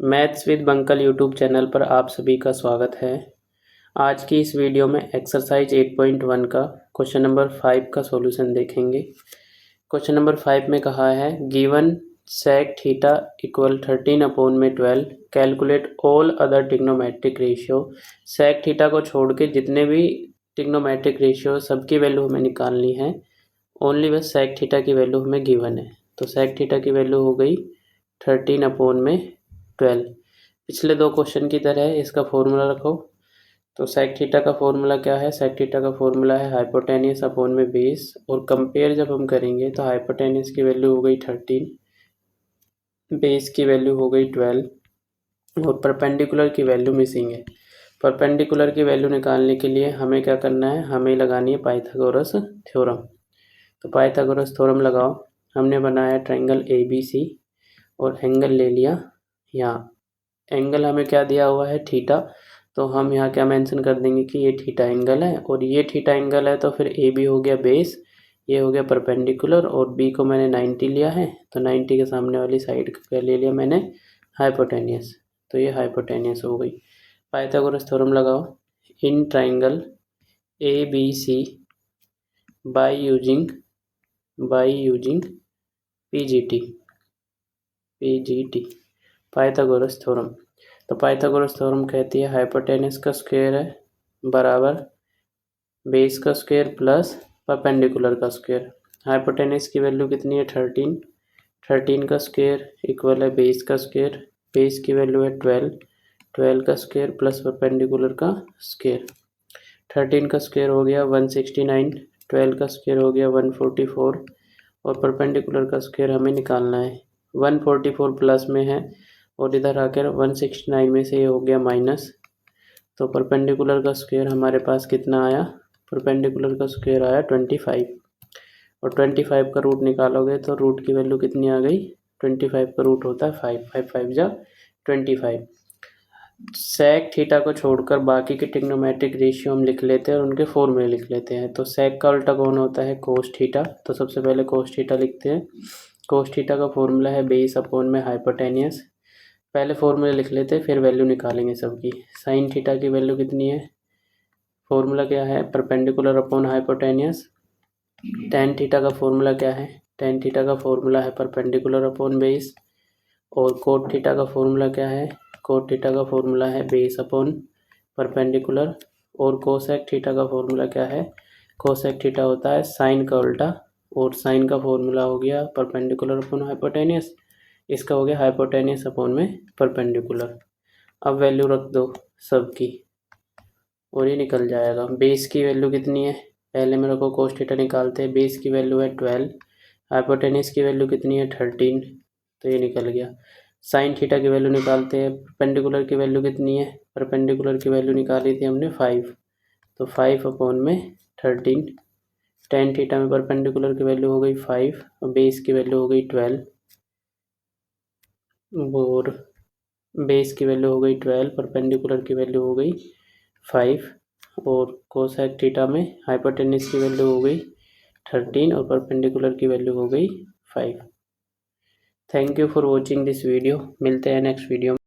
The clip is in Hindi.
मैथ्स विद बंकल यूट्यूब चैनल पर आप सभी का स्वागत है। आज की इस वीडियो में एक्सरसाइज 8.1 का क्वेश्चन नंबर 5 का सॉल्यूशन देखेंगे। क्वेश्चन नंबर 5 में कहा है given sec theta equal 13/12 calculate all other trigonometric ratio. sec theta को छोड़ के जितने भी ट्रिग्नोमेट्रिक रेशियो सबकी वैल्यू हमें निकालनी है। ओनली बस sec थीटा की वैल्यू हमें गिवन है, तो sec थीटा की वैल्यू हो गई 13/12। पिछले दो क्वेश्चन की तरह इसका फॉर्मूला रखो। तो sec थीटा का फॉर्मूला क्या है? sec थीटा का फॉर्मूला है हाइपोटेनियस अपॉन में बेस, और कंपेयर जब हम करेंगे तो हाइपोटेनियस की वैल्यू हो गई 13, बेस की वैल्यू हो गई 12 और परपेंडिकुलर की वैल्यू मिसिंग है। परपेंडिकुलर की वैल्यू निकालने के लिए हमें क्या करना है? हमें लगानी है पाइथागोरस थ्योरम। तो पाइथागोरस थ्योरम लगाओ। हमने बनाया ट्रायंगल ABC और एंगल ले लिया। यहाँ एंगल हमें क्या दिया हुआ है? थीटा। तो हम यहाँ क्या मेंशन कर देंगे कि ये थीटा एंगल है, और ये थीटा एंगल है तो फिर ए बी हो गया बेस, ये हो गया परपेंडिकुलर, और बी को मैंने 90 लिया है, तो 90 के सामने वाली साइड का ले लिया मैंने हाइपोटेनियस, तो ये हाइपोटेनियस हो गई। पाइथागोरस थ्योरम लगाओ। In triangle ABC by using PGT Pythagoras theorem. तो पाइथागोरस थ्योरम कहती है हाइपोटेनस का स्क्वायर है बराबर बेस का स्क्वायर प्लस परपेंडिकुलर का स्क्वायर। हाइपोटेनस की वैल्यू कितनी है? 13 का स्क्वायर इक्वल है बेस का स्क्वायर, बेस की वैल्यू है 12 का स्क्वायर प्लस परपेंडिकुलर का स्क्वायर। 13 का स्क्वायर हो गया 169, 12 का स्क्वायर हो गया 144, और परपेंडिकुलर का स्क्वायर हमें निकालना है। 144 प्लस में है और इधर आकर 169 में से ये हो गया माइनस, तो परपेंडिकुलर का स्क्वायर हमारे पास कितना आया? परपेंडिकुलर का स्क्वायर आया 25, और 25 का रूट निकालोगे तो रूट की वैल्यू कितनी आ गई? 25 का रूट होता है 5, 5 5 जा 25। sec थीटा को छोड़कर बाकी के ट्रिग्नोमेट्रिक रेशियो हम लिख लेते हैं और उनके फॉर्मूले लिख लेते हैं। तो sec का उल्टा कौन होता है? cos theta. तो सबसे पहले cos थीटा लिखते हैं। cos थीटा का फॉर्मूला है बेस अपॉन में हाइपोटेनियस। पहले फॉर्मूले लिख लेते हैं फिर वैल्यू निकालेंगे सबकी। sin थीटा की वैल्यू कितनी है? फॉर्मूला क्या है? Perpendicular upon hypotenuse. tan theta का फॉर्मूला क्या है? tan थीटा का फॉर्मूला है परपेंडिकुलर अपॉन बेस। और cot थीटा का फॉर्मूला क्या है? cot थीटा का फॉर्मूला है बेस अपॉन परपेंडिकुलर। और cosec थीटा का फॉर्मूला क्या है? cosec थीटा होता है साइन का उल्टा, और साइन का फॉर्मूला हो गया परपेंडिकुलर अपॉन हाइपोटेनियस, इसका हो गया हाइपोटेनियस अपॉन में परपेंडिकुलर। अब वैल्यू रख दो सबकी और ये निकल जाएगा। बेस की वैल्यू कितनी है? पहले मेरे को cos थीटा निकालते हैं। बेस की वैल्यू है 12, हाइपोटेनियस की वैल्यू कितनी है? 13, तो ये निकल गया। साइन थीटा की वैल्यू निकालते हैं। परपेंडिकुलर की वैल्यू कितनी है? परपेंडिकुलर की वैल्यू निकाली थी हमने 5, तो 5 अपॉन में 13। tan थीटा में परपेंडिकुलर की वैल्यू हो गई 5 और बेस की वैल्यू हो गई 12, और बेस की वैल्यू हो गई 12, परपेंडिकुलर की वैल्यू हो गई 5, और कोसेक थीटा में हाइपोटेनस की वैल्यू हो गई 13 और परपेंडिकुलर की वैल्यू हो गई 5। Thank you for watching this video. मिलते हैं नेक्स्ट वीडियो में।